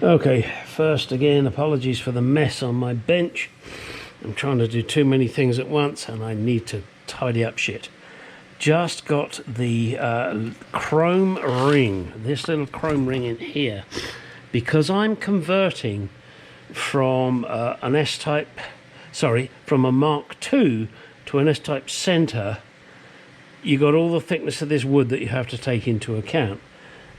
Okay, first again, apologies for the mess on my bench. I'm trying to do too many things at once and I need to tidy up shit. Just got the chrome ring, this little chrome ring in here, because I'm converting from an S-type, from a Mark II to an S-type center. You got all the thickness of this wood that you have to take into account.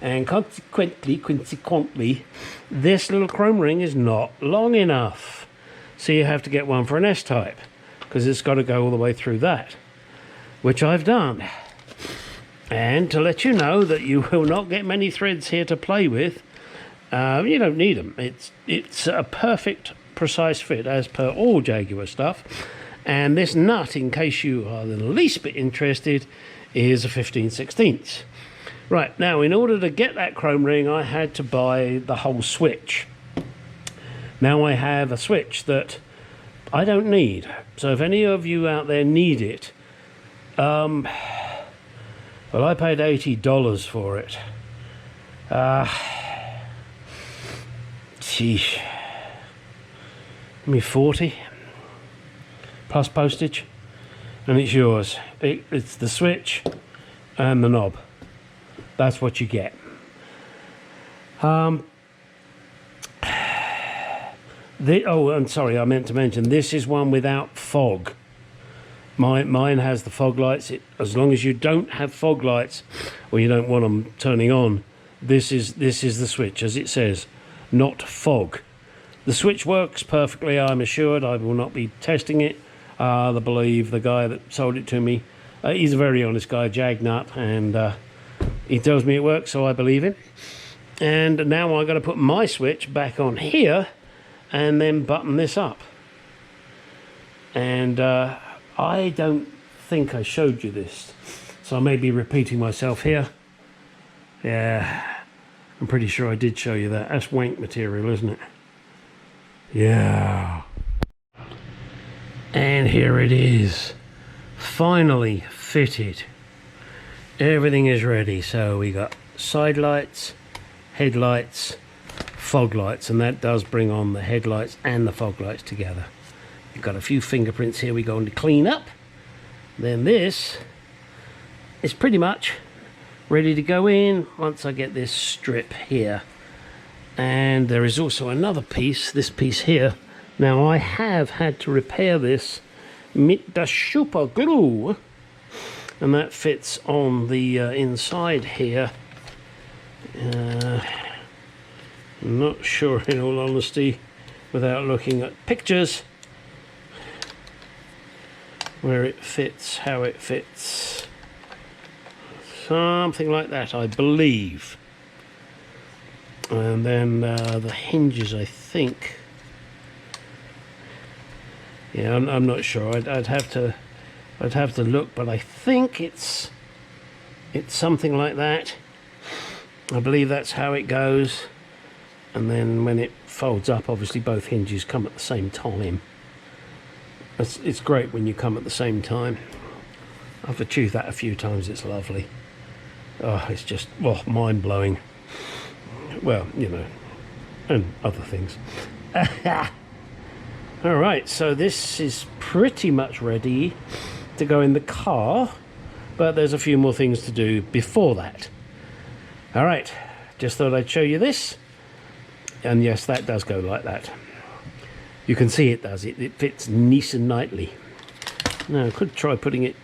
And consequently, this little chrome ring is not long enough. So you have to get one for an S-type, because it's got to go all the way through that, which I've done. And to let you know that you will not get many threads here to play with, you don't need them. It's a perfect, precise fit as per all Jaguar stuff. And this nut, in case you are the least bit interested, is a 15/16. Right, now in order to get that chrome ring, I had to buy the whole switch. Now I have a switch that I don't need. So if any of you out there need it, well, I paid $80 for it. Sheesh. Maybe 40 plus postage, and it's yours. It's the switch and the knob. That's what you get. Oh, I'm sorry, I meant to mention, this is one without fog. Mine has the fog lights. As long as you don't have fog lights, or you don't want them turning on, this is the switch, as it says, not fog. The switch works perfectly, I'm assured. I will not be testing it. I believe the guy that sold it to me, he's a very honest guy, Jag Nut, and he tells me it works, so I believe him. And now I've got to put my switch back on here and then button this up. And I don't think I showed you this, so I may be repeating myself here. Yeah, I'm pretty sure I did show you that. That's wank material, isn't it? Yeah. And here it is, finally fitted. Everything is ready. So we got side lights, headlights, fog lights, and that does bring on the headlights and the fog lights together. We've got a few fingerprints here we're going to clean up. Then this is pretty much ready to go in once I get this strip here. And there is also another piece, this piece here. Now I have had to repair this mit the super glue, and that fits on the inside here. I'm not sure, in all honesty, without looking at pictures, where it fits, how it fits. Something like that, I believe. And then the hinges, I think. Yeah, I'm not sure. I'd have to look, but I think it's something like that. I believe that's how it goes. And then when it folds up, obviously both hinges come at the same time. It's great when you come at the same time. I've achieved that a few times. It's lovely. Oh, it's just, well, mind-blowing. Well, you know, and other things. All right, so this is pretty much ready to go in the car, but there's a few more things to do before that. All right, just thought I'd show you this. And yes, that does go like that. You can see it does. It fits nice and nightly. Now, I could try putting it...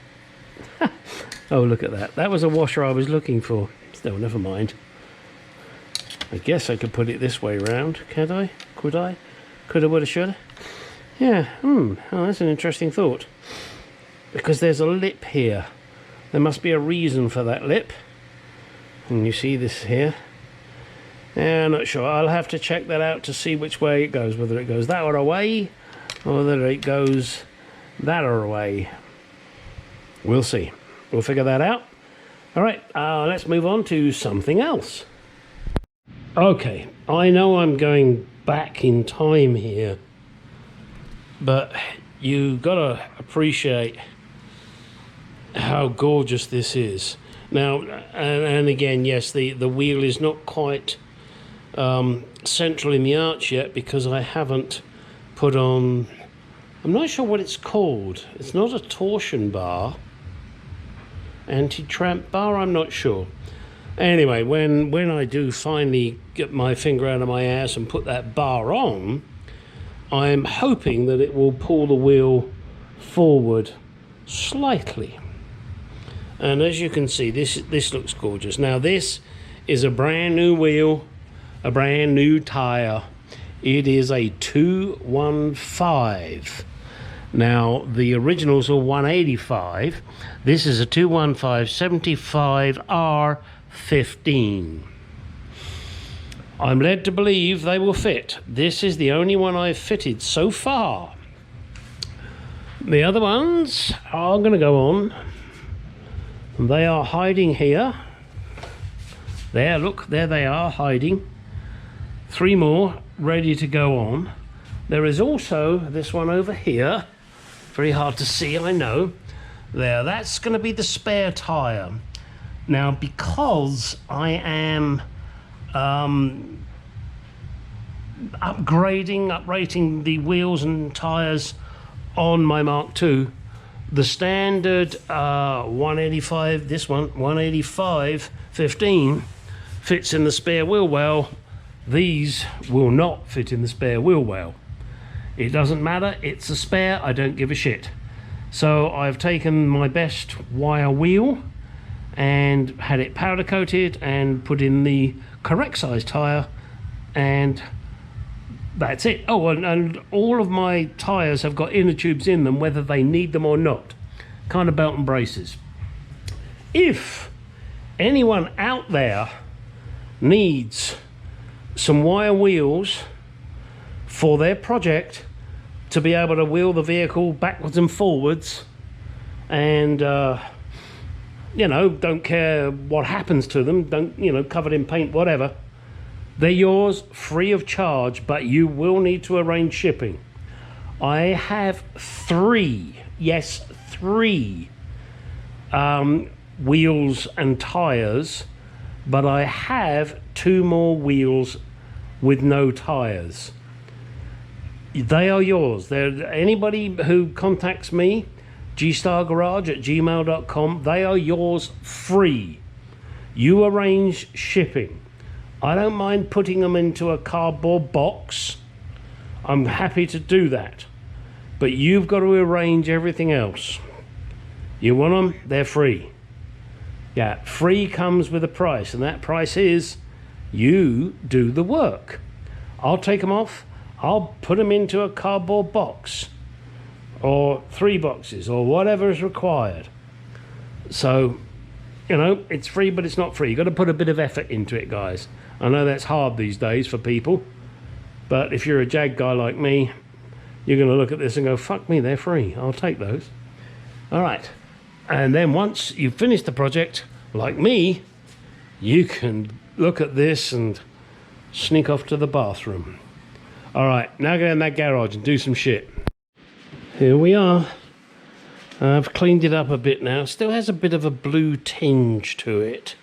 Oh, look at that. That was a washer I was looking for. Still, never mind. I guess I could put it this way round, can't I? Could I? Coulda, woulda, shoulda. Yeah, oh, that's an interesting thought. Because there's a lip here. There must be a reason for that lip. And you see this here. Yeah, I'm not sure. I'll have to check that out to see which way it goes. Whether it goes that way, or whether it goes that way. We'll see. We'll figure that out. All right, let's move on to something else. Okay, I know I'm going back in time here, but you gotta appreciate how gorgeous this is. Now, and again, yes, the wheel is not quite central in the arch yet because I haven't put on, I'm not sure what it's called. It's not a torsion bar. Anti-tramp bar, I'm not sure. Anyway, when I do finally get my finger out of my ass and put that bar on, I'm hoping that it will pull the wheel forward slightly. And as you can see, this looks gorgeous. Now this is a brand new wheel, a brand new tire. It is a 215. Now the originals are 185. This is a 215 75 R15. I'm led to believe they will fit. This is the only one I've fitted so far. The other ones are going to go on. They are hiding here. There, look, there they are hiding. 3 more ready to go on. There is also this one over here. Very hard to see, I know. There, that's going to be the spare tire. Now, because I am uprating the wheels and tires on my Mark II, the standard 185, this one, 185 15 fits in the spare wheel well. These will not fit in the spare wheel well. It doesn't matter, it's a spare, I don't give a shit. So I've taken my best wire wheel and had it powder coated and put in the correct size tire, and that's it. Oh, and all of my tires have got inner tubes in them, whether they need them or not. Kind of belt and braces. If anyone out there needs some wire wheels for their project to be able to wheel the vehicle backwards and forwards, and you know, don't care what happens to them, don't, you know, covered in paint, whatever, they're yours free of charge, but you will need to arrange shipping. I have 3, yes, 3 wheels and tires, but I have 2 more wheels with no tires. They are yours. They're, anybody who contacts me, gstargarage@gmail.com, they are yours free. You arrange shipping. I don't mind putting them into a cardboard box. I'm happy to do that. But you've got to arrange everything else. You want them? They're free. Yeah, free comes with a price, and that price is you do the work. I'll take them off. I'll put them into a cardboard box, or 3 boxes, or whatever is required. So, you know, it's free, but it's not free. You've got to put a bit of effort into it, guys. I know that's hard these days for people, but if you're a Jag guy like me, you're going to look at this and go, fuck me, they're free. I'll take those. All right. And then once you've finished the project, like me, you can look at this and sneak off to the bathroom. All right, now go in that garage and do some shit. Here we are. I've cleaned it up a bit now. Still has a bit of a blue tinge to it.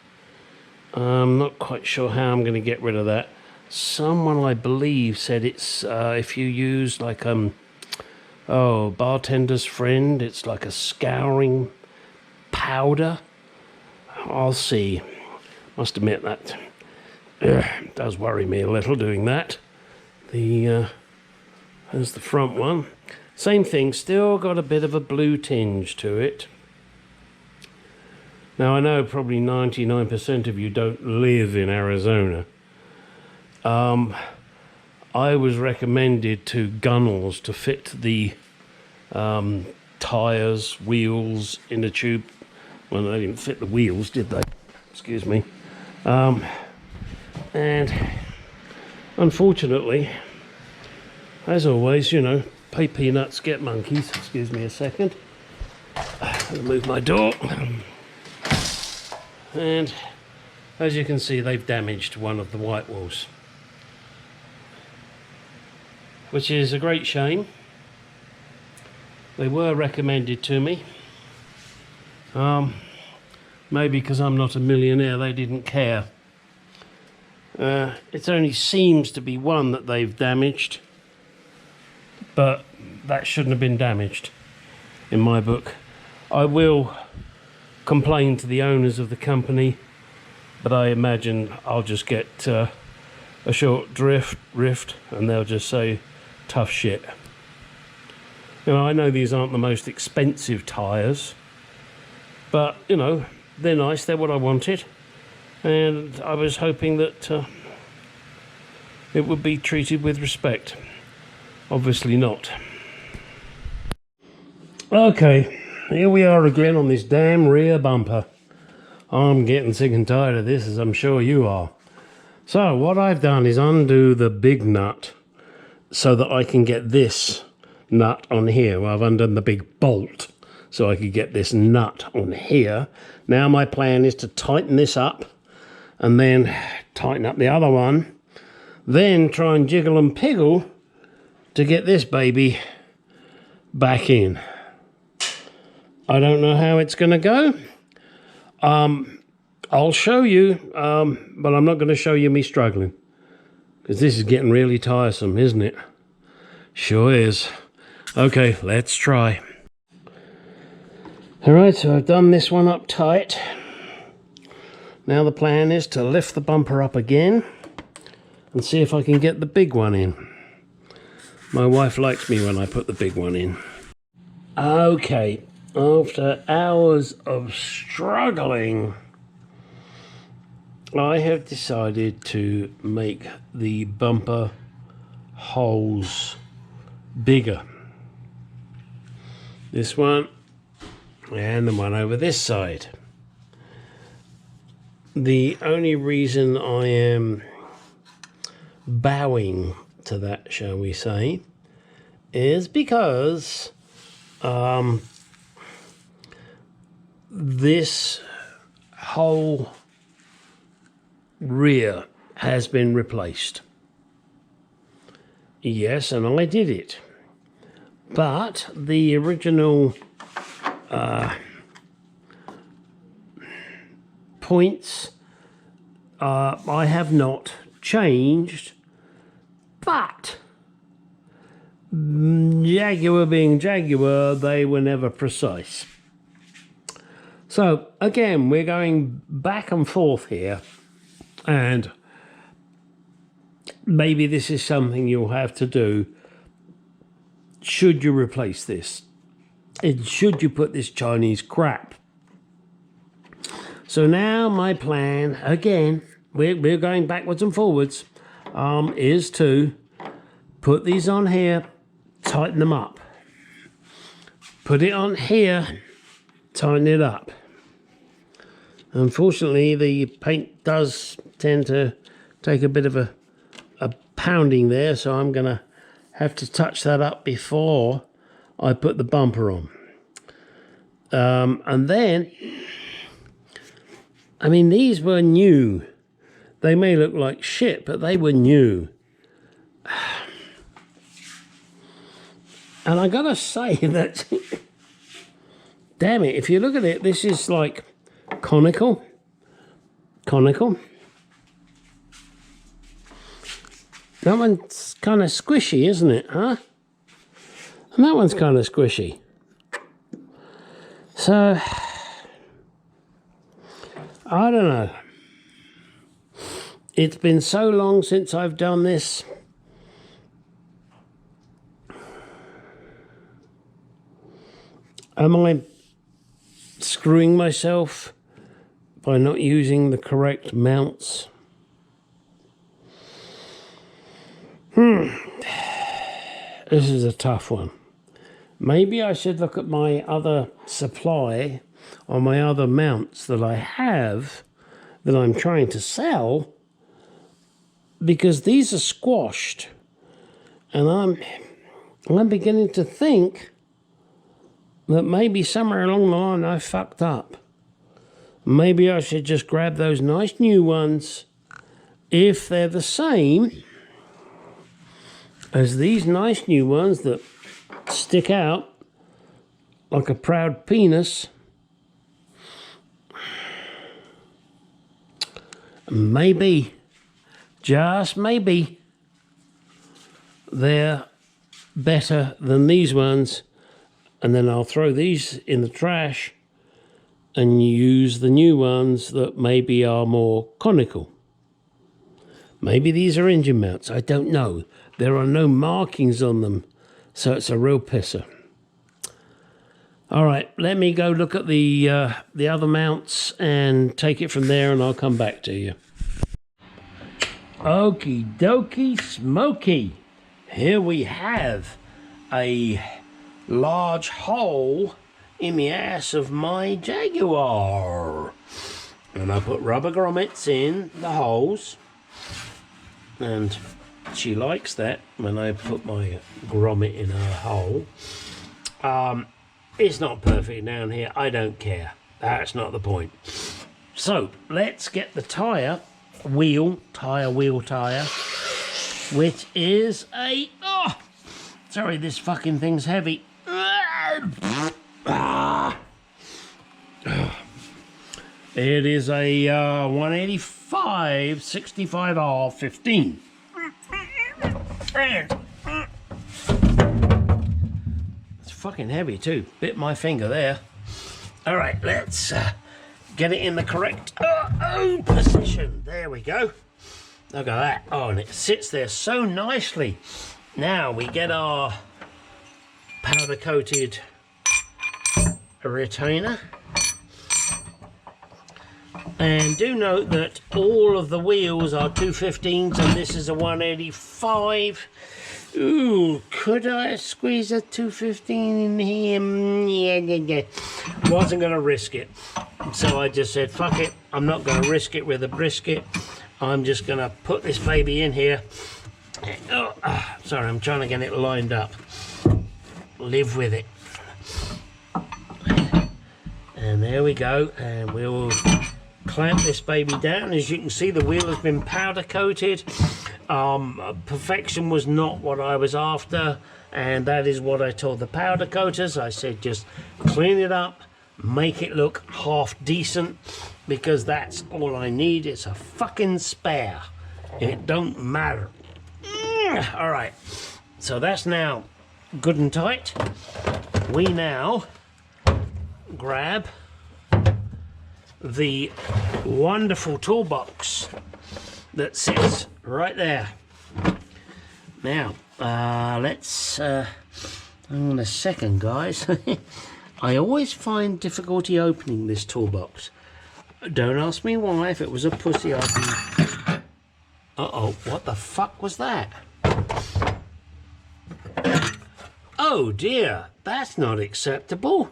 I'm not quite sure how I'm going to get rid of that. Someone, I believe, said it's if you use like bartender's friend, it's like a scouring powder. I'll see. Must admit that does worry me a little doing that. There's the front one. Same thing, still got a bit of a blue tinge to it. Now I know probably 99% of you don't live in Arizona. I was recommended to Gunnels to fit the tires, wheels in the tube. Well, they didn't fit the wheels, did they? Excuse me. And unfortunately, as always, you know, pay peanuts, get monkeys. Excuse me a second. I'll move my door. And as you can see, they've damaged one of the white walls, which is a great shame. They were recommended to me. Maybe because I'm not a millionaire, they didn't care. It only seems to be one that they've damaged, but that shouldn't have been damaged in my book. I will complain to the owners of the company, but I imagine I'll just get a short rift and they'll just say tough shit. You know, I know these aren't the most expensive tyres, but you know, they're nice, they're what I wanted, and I was hoping that it would be treated with respect. Obviously not. Okay, here we are again on this damn rear bumper. I'm getting sick and tired of this, as I'm sure you are. So what I've done is undo the big nut so that I can get this nut on here. Well, I've undone the big bolt so I could get this nut on here. Now my plan is to tighten this up and then tighten up the other one, then try and jiggle and piggle to get this baby back in. I don't know how it's going to go. I'll show you, but I'm not going to show you me struggling, because this is getting really tiresome, isn't it? Sure is. Okay, let's try. Alright, so I've done this one up tight. Now the plan is to lift the bumper up again and see if I can get the big one in. My wife likes me when I put the big one in. Okay, after hours of struggling, I have decided to make the bumper holes bigger. This one and the one over this side. The only reason I am bowing to that, shall we say, is because this whole rear has been replaced. Yes, and I did it. But the original points I have not changed, but Jaguar being Jaguar, they were never precise. So again, we're going back and forth here, and maybe this is something you'll have to do should you replace this, and should you put this Chinese crap. So now my plan, again, we're going backwards and forwards, is to put these on here, tighten them up. Put it on here, tighten it up. Unfortunately, the paint does tend to take a bit of a pounding there, so I'm going to have to touch that up before I put the bumper on. And then, I mean, these were new. They may look like shit, but they were new. And I gotta say that, damn it, if you look at it, this is like conical. That one's kind of squishy, isn't it, huh? And that one's kind of squishy. So, I don't know. It's been so long since I've done this. Am I screwing myself by not using the correct mounts? This is a tough one. Maybe I should look at my other supply or my other mounts that I have that I'm trying to sell, because these are squashed, and I'm beginning to think that maybe somewhere along the line I fucked up. Maybe I should just grab those nice new ones, if they're the same as these nice new ones that stick out like a proud penis. Maybe just maybe they're better than these ones, and then I'll throw these in the trash and use the new ones that maybe are more conical. Maybe these are engine mounts, I don't know. There are no markings on them, so it's a real pisser. All right, let me go look at the other mounts and take it from there, and I'll come back to you. Okie dokie smoky. Here we have a large hole in the ass of my Jaguar. And I put rubber grommets in the holes. And she likes that when I put my grommet in her hole. It's not perfect down here. I don't care. That's not the point. So let's get the tyre, wheel, which is a... Oh! Sorry, this fucking thing's heavy. It is a 185 65R15. And it's fucking heavy too. Bit my finger there. All right, let's get it in the correct position. There we go. Look at that. Oh, and it sits there so nicely. Now we get our powder coated retainer. And do note that all of the wheels are 215s and this is a 185. Ooh, could I squeeze a 215 in here? Yeah. Wasn't going to risk it. So I just said, fuck it. I'm not going to risk it with a brisket. I'm just going to put this baby in here. Sorry, I'm trying to get it lined up. Live with it. And there we go. And we'll clamp this baby down. As you can see, the wheel has been powder coated. Perfection was not what I was after, and that is what I told the powder coaters. I said just clean it up, make it look half decent, because that's all I need. It's a fucking spare. It don't matter. All right, so that's now good and tight. We now grab the wonderful toolbox that sits right there. Now, let's hang on a second, guys. I always find difficulty opening this toolbox. Don't ask me why. If it was a pussy, I'd be... Uh-oh, what the fuck was that? Oh dear, that's not acceptable.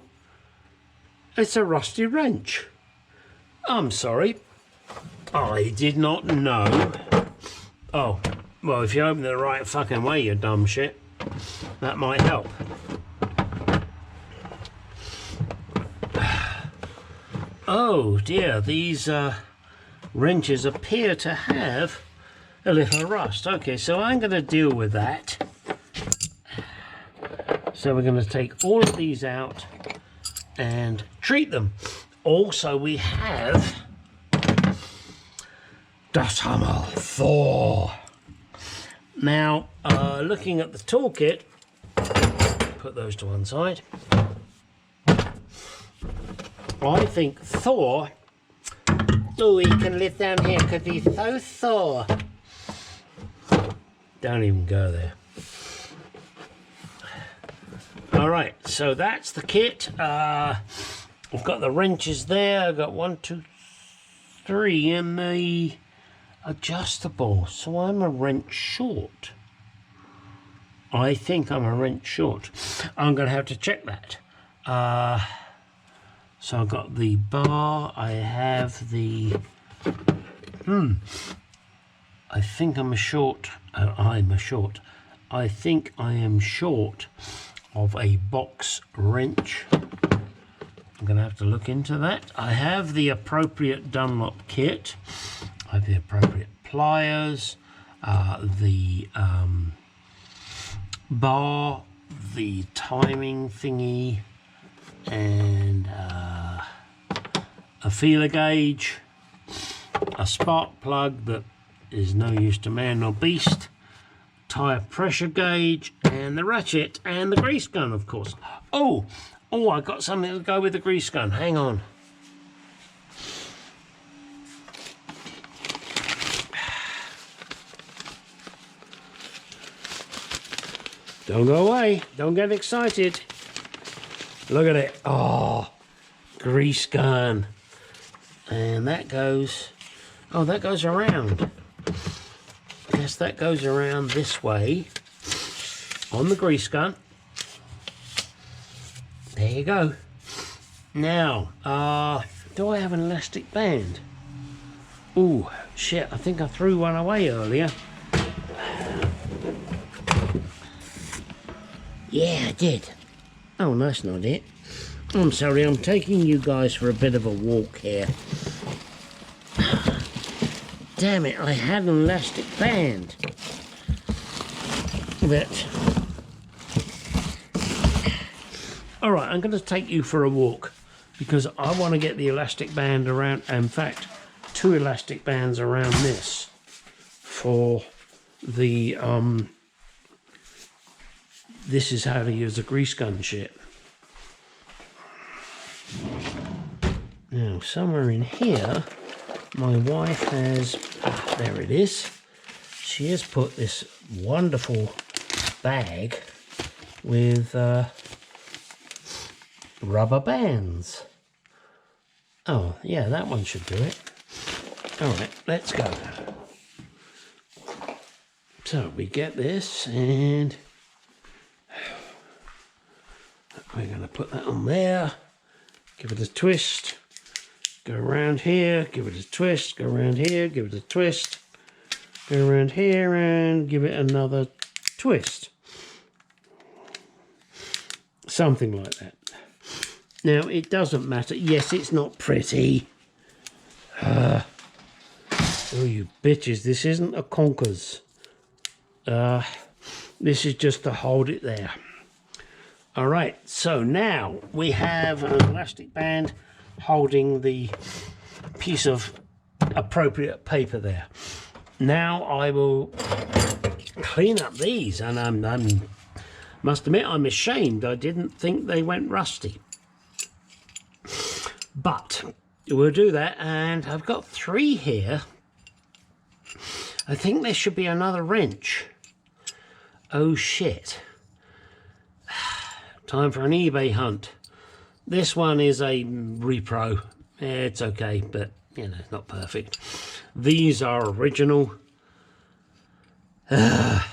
It's a rusty wrench. I'm sorry. I did not know. Oh, well, if you open it the right fucking way, you dumb shit, that might help. Oh dear, these wrenches appear to have a little rust. Okay, so I'm going to deal with that. So we're going to take all of these out and treat them. Also, we have Das Hammer Thor. Now, looking at the toolkit, put those to one side. I think Thor, oh, he can live down here because he's so Thor. Don't even go there. All right, so that's the kit. I've got the wrenches there. I've got 1, 2, 3 in the adjustable. So I'm a wrench short. I think I'm a wrench short. I'm going to have to check that. So I've got the bar. I have the... I think I'm a short. I'm a short. I think I am short of a box wrench. I'm going to have to look into that. I have the appropriate Dunlop kit. I have the appropriate pliers, the bar, the timing thingy, and a feeler gauge, a spark plug that is no use to man nor beast. Tyre pressure gauge and the ratchet and the grease gun, of course. Oh, I got something to go with the grease gun. Hang on. Don't go away. Don't get excited. Look at it. Oh, grease gun. And that goes... Oh, that goes around. Yes, that goes around this way on the grease gun. There you go. Now, do I have an elastic band? Oh, shit, I think I threw one away earlier. Yeah, I did. Oh, that's not it. I'm sorry, I'm taking you guys for a bit of a walk here. Damn it, I had an elastic band. But... Alright, I'm going to take you for a walk because I want to get the elastic band around, in fact, 2 elastic bands around this for the, this is how to use a grease gun shit. Now, somewhere in here, my wife has, there it is, she has put this wonderful bag with rubber bands. Oh, yeah, that one should do it. All right, let's go. So we get this and we're going to put that on there, give it a twist, go around here, give it a twist, go around here, give it a twist, go around here and give it another twist. Something like that. Now, it doesn't matter. Yes, it's not pretty. Oh, you bitches. This isn't a conkers. This is just to hold it there. All right, so now we have an elastic band holding the piece of appropriate paper there. Now I will clean up these, and I must admit I'm ashamed. I didn't think they went rusty. But we'll do that, and I've got 3 here. I think there should be another wrench. Oh shit. Time for an eBay hunt. This one is a repro. It's okay, but you know, not perfect. These are original. But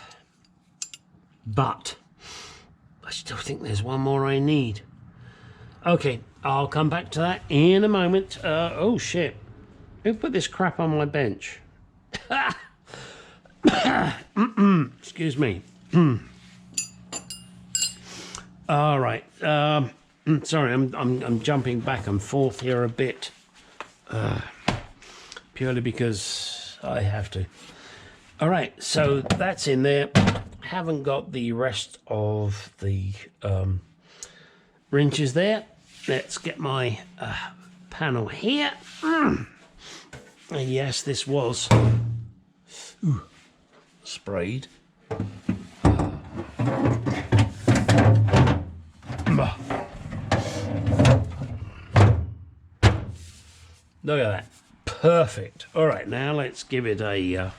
I still think there's one more I need. Okay, I'll come back to that in a moment. Oh shit. Who put this crap on my bench? Excuse me. All right. Sorry, I'm jumping back and forth here a bit, purely because I have to. All right, so that's in there. Haven't got the rest of the wrenches there. Let's get my panel here. And yes, this was sprayed. Look at that. Perfect. All right, now let's give it a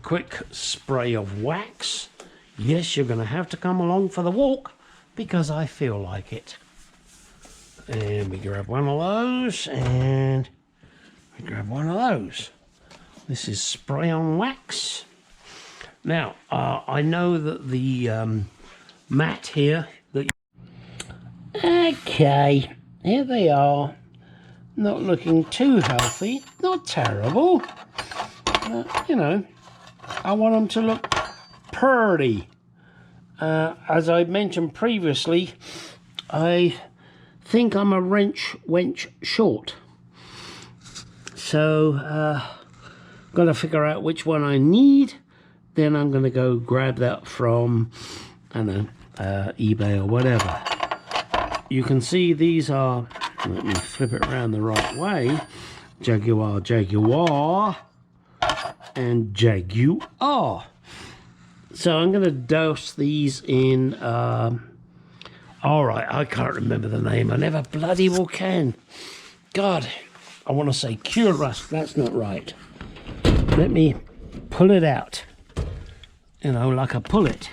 quick spray of wax. Yes, you're going to have to come along for the walk because I feel like it. And we grab one of those, and we grab one of those. This is spray on wax. Now, I know that the mat here... Okay, here they are. Not looking too healthy, not terrible. You know, I want them to look pretty. As I mentioned previously, I think I'm a wench short. So, got to figure out which one I need. Then I'm going to go grab that from, I don't know, eBay or whatever. You can see these are, let me flip it around the right way, Jaguar. and Jaguar. So I'm going to douse these in, alright, I can't remember the name. I never bloody well can. God, I want to say Cure Rust. That's not right. Let me pull it out. You know, like a pullet.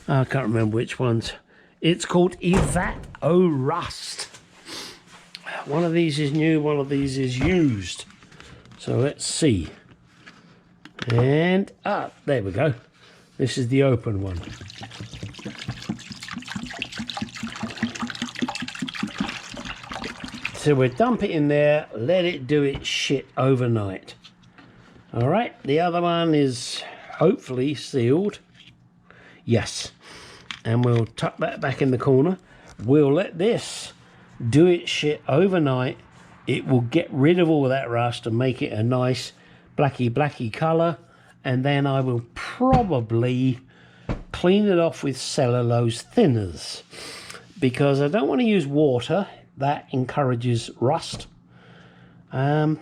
I can't remember which ones. It's called Evap-O Rust. One of these is new, one of these is used. So let's see. And, there we go. This is the open one. So we'll dump it in there, let it do its shit overnight. All right, the other one is hopefully sealed. Yes. And we'll tuck that back in the corner. We'll let this do its shit overnight. It will get rid of all that rust and make it a nice blacky colour, and then I will probably clean it off with cellulose thinners, because I don't want to use water. That encourages rust, and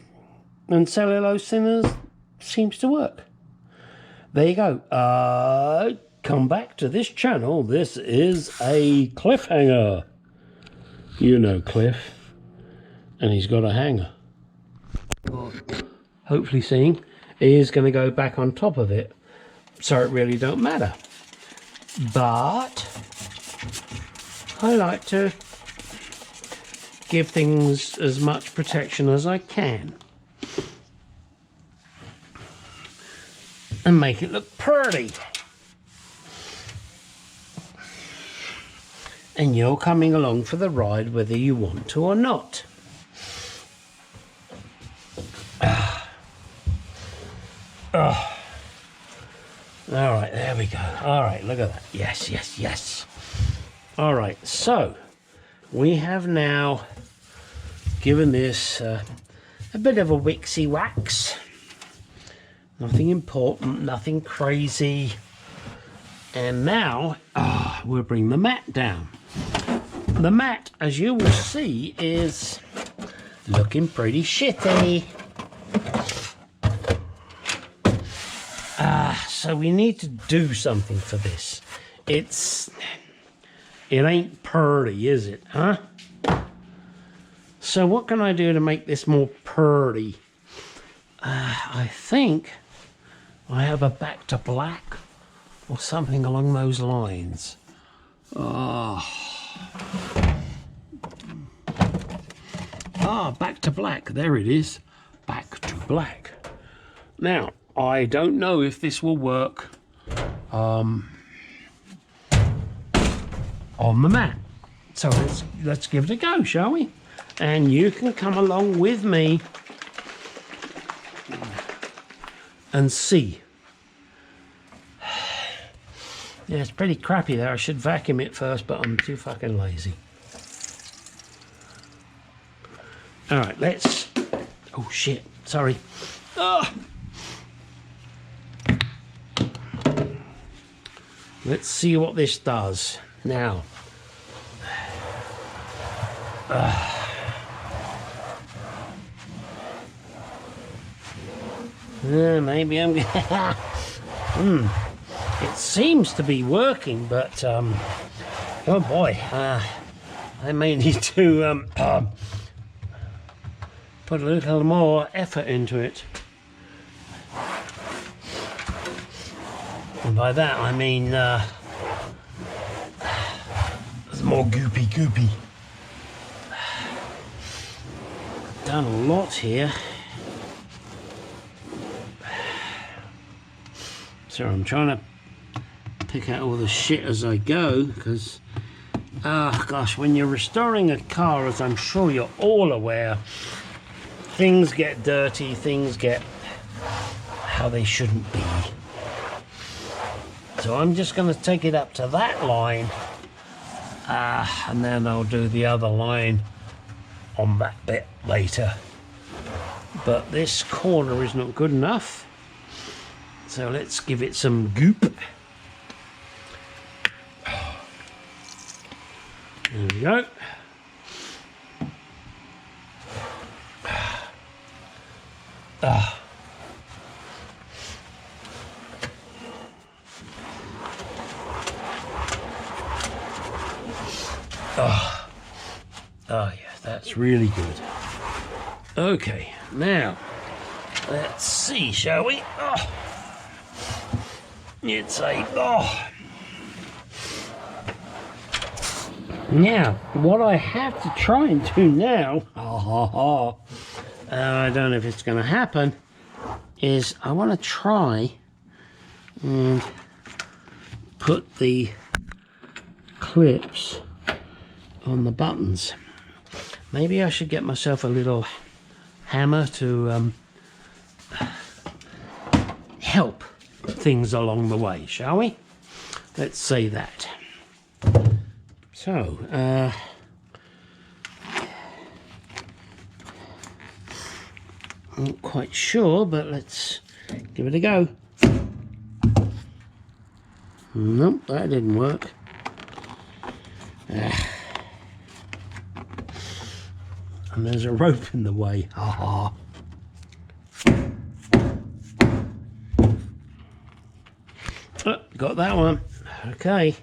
cellulose thinners seems to work. There you go. Come back to this channel. This is a cliffhanger. You know Cliff, and he's got a hanger. Hopefully seeing is going to go back on top of it, so it really don't matter. But I like to give things as much protection as I can and make it look pretty. And you're coming along for the ride whether you want to or not. All right, there we go. All right, look at that. Yes, yes, yes. All right, so we have now given this a bit of a wixy wax. Nothing important, nothing crazy. And now we'll bring the mat down. The mat, as you will see, is looking pretty shitty. So we need to do something for this. It ain't pretty, is it, huh? So what can I do to make this more pretty? I think I have a back to black or something along those lines. Back to black. There it is. Back to black. Now, I don't know if this will work on the mat. So let's give it a go, shall we? And you can come along with me and see. Yeah, it's pretty crappy there. I should vacuum it first, but I'm too fucking lazy. All right, let's... Oh, shit. Sorry. Let's see what this does. Now. Maybe I'm... It seems to be working, but... oh, boy. I may need to put a little more effort into it. And by that I mean there's more goopy. Done a lot here. So I'm trying to pick out all the shit as I go, because gosh, when you're restoring a car, as I'm sure you're all aware, things get dirty, things get how they shouldn't be. So I'm just going to take it up to that line, and then I'll do the other line on that bit later. But this corner is not good enough, so let's give it some goop. There we go. That's really good. Okay, now let's see, shall we? Oh, it's a Now, what I have to try and do now, I don't know if it's going to happen, is I want to try and put the clips on the buttons. Maybe I should get myself a little hammer to help things along the way, shall we? Let's say that. So, I'm not quite sure, but let's give it a go. Nope, that didn't work. And there's a rope in the way. Oh, got that one. Okay.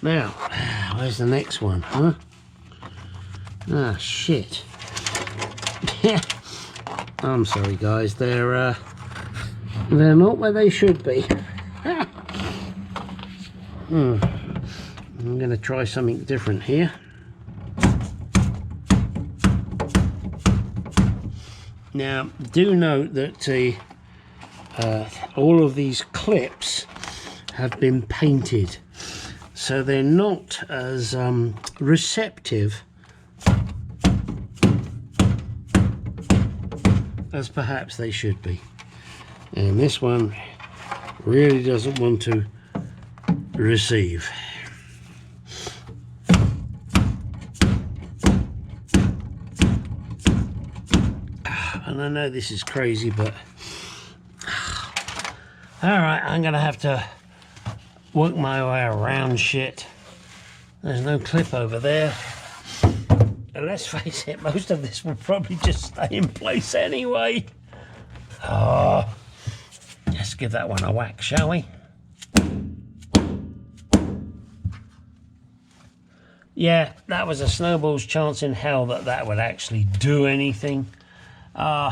Now, where's the next one, huh? Ah, shit. I'm sorry, guys. They're not where they should be. I'm going to try something different here. Now, do note that all of these clips have been painted, so they're not as receptive as perhaps they should be. And this one really doesn't want to receive. And I know this is crazy, but alright, I'm gonna have to work my way around shit. There's no clip over there. And let's face it, most of this will probably just stay in place anyway. Let's give that one a whack, shall we? Yeah, that was a snowball's chance in hell that that would actually do anything. I'm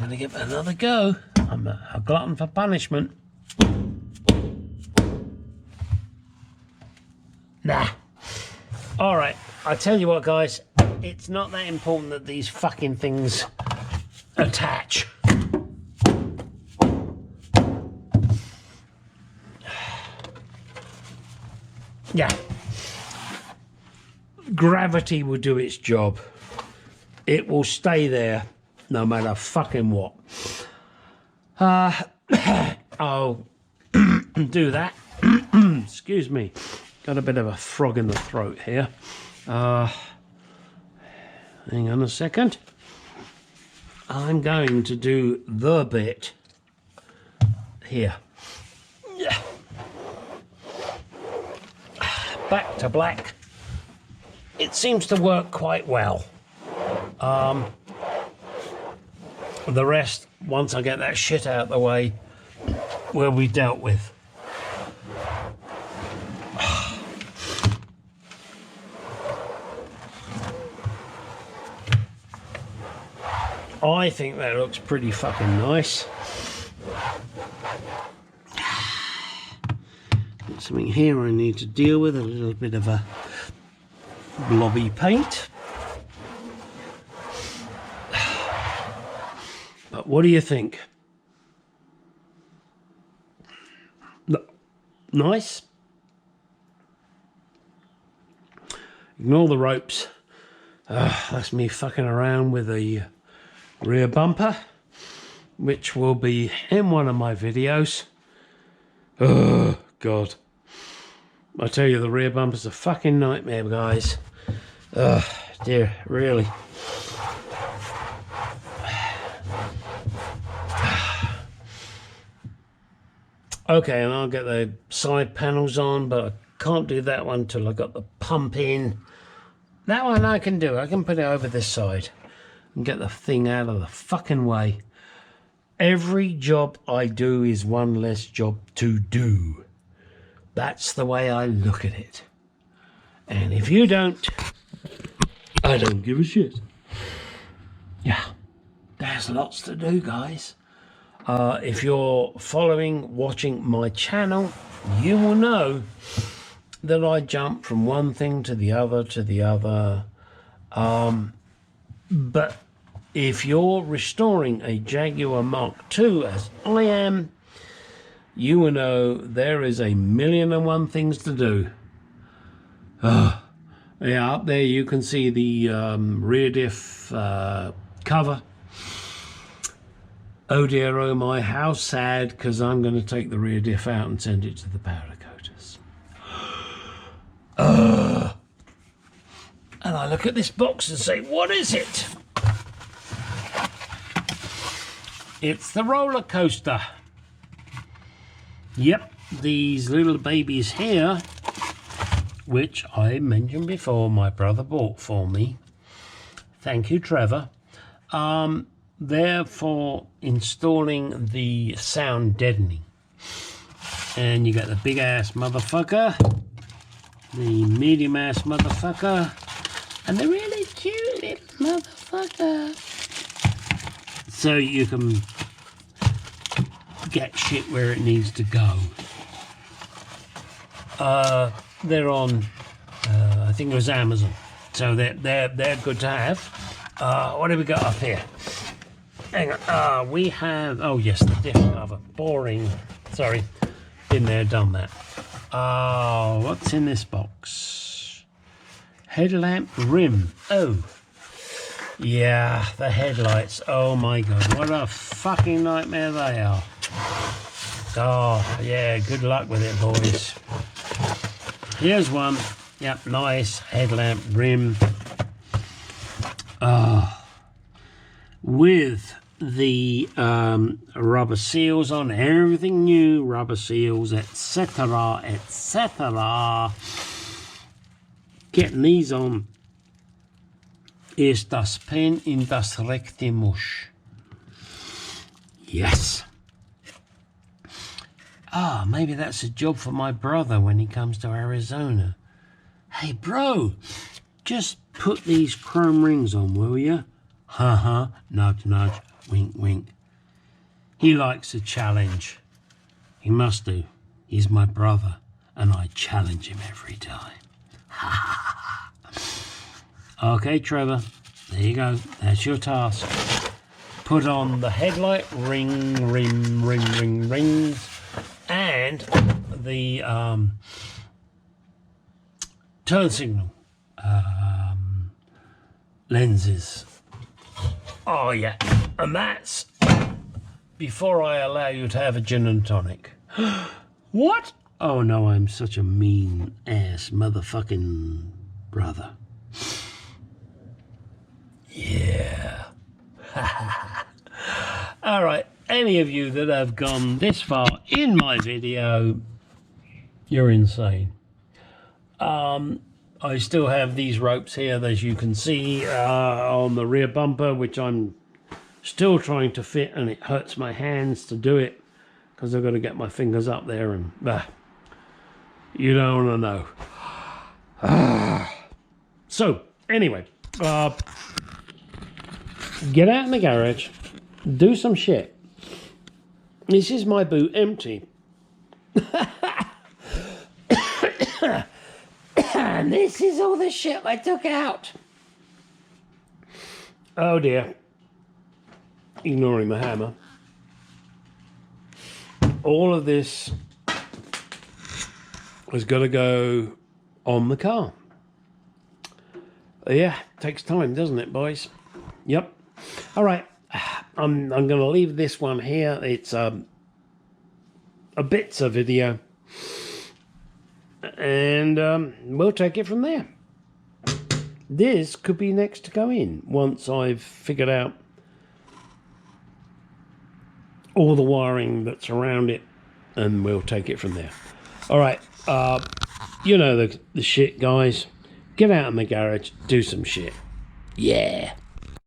gonna give it another go. I'm a glutton for punishment. Nah. Alright, I tell you what, guys, it's not that important that these fucking things attach. Yeah. Gravity will do its job. It will stay there no matter fucking what. I'll do that. Excuse me. Got a bit of a frog in the throat here. Hang on a second. I'm going to do the bit here. Back to black. It seems to work quite well. The rest, once I get that shit out of the way, will be dealt with. I think that looks pretty fucking nice. Got something here I need to deal with, a little bit of a blobby paint. But what do you think? Nice? Ignore the ropes. That's me fucking around with the rear bumper, which will be in one of my videos. Oh, God. I tell you, the rear bumper's a fucking nightmare, guys. Oh, dear, really. Okay, and I'll get the side panels on, but I can't do that one till I got the pump in. That one I can do. I can put it over this side and get the thing out of the fucking way. Every job I do is one less job to do. That's the way I look at it. And if you don't, I don't give a shit. Yeah, there's lots to do, guys. If you're watching my channel, you will know that I jump from one thing to the other to the other. But if you're restoring a Jaguar Mark II, as I am, you will know there is 1,000,001 things to do. Yeah, up there you can see the rear diff cover. Oh dear, oh my, how sad, because I'm going to take the rear diff out and send it to the powder coaters. And I look at this box and say, what is it? It's the roller coaster. Yep, these little babies here, which I mentioned before my brother bought for me. Thank you, Trevor. They're for installing the sound deadening. And you got the big ass motherfucker, the medium ass motherfucker, and the really cute little motherfucker. So you can get shit where it needs to go. They're on, I think it was Amazon. So they're good to have. What have we got up here? Hang on. We have, oh yes, the diff cover. Boring. Sorry. Been there, done that. What's in this box? Headlamp rim. Oh. Yeah, the headlights. Oh my god, what a fucking nightmare they are. Oh, yeah, good luck with it, boys. Here's one. Yep, nice headlamp rim. With the rubber seals on, everything new, rubber seals, etc., etc. Getting these on ist das Pen in das rechte Musch. Yes. Maybe that's a job for my brother when he comes to Arizona. Hey, bro, just put these chrome rings on, will you? Ha, nudge, nudge, wink, wink. He likes a challenge. He must do. He's my brother, and I challenge him every time. Okay, Trevor, there you go. That's your task. Put on the headlight rings, and the turn signal lenses. Oh yeah, and that's before I allow you to have a gin and tonic. What? Oh no, I'm such a mean ass motherfucking brother. Yeah. All right, any of you that have gone this far in my video, you're insane. I still have these ropes here, as you can see, on the rear bumper, which I'm still trying to fit, and it hurts my hands to do it because I've got to get my fingers up there, and you don't want to know. So anyway, get out in the garage, do some shit. This is my boot empty. And this is all the shit I took out. Oh dear. Ignoring the hammer. All of this has got to go on the car. Yeah, takes time, doesn't it, boys? Yep. All right. I'm going to leave this one here. It's a bits of video. And we'll take it from there. This could be next to go in once I've figured out all the wiring that's around it, and we'll take it from there. All right, you know the shit, guys. Get out in the garage, do some shit. Yeah.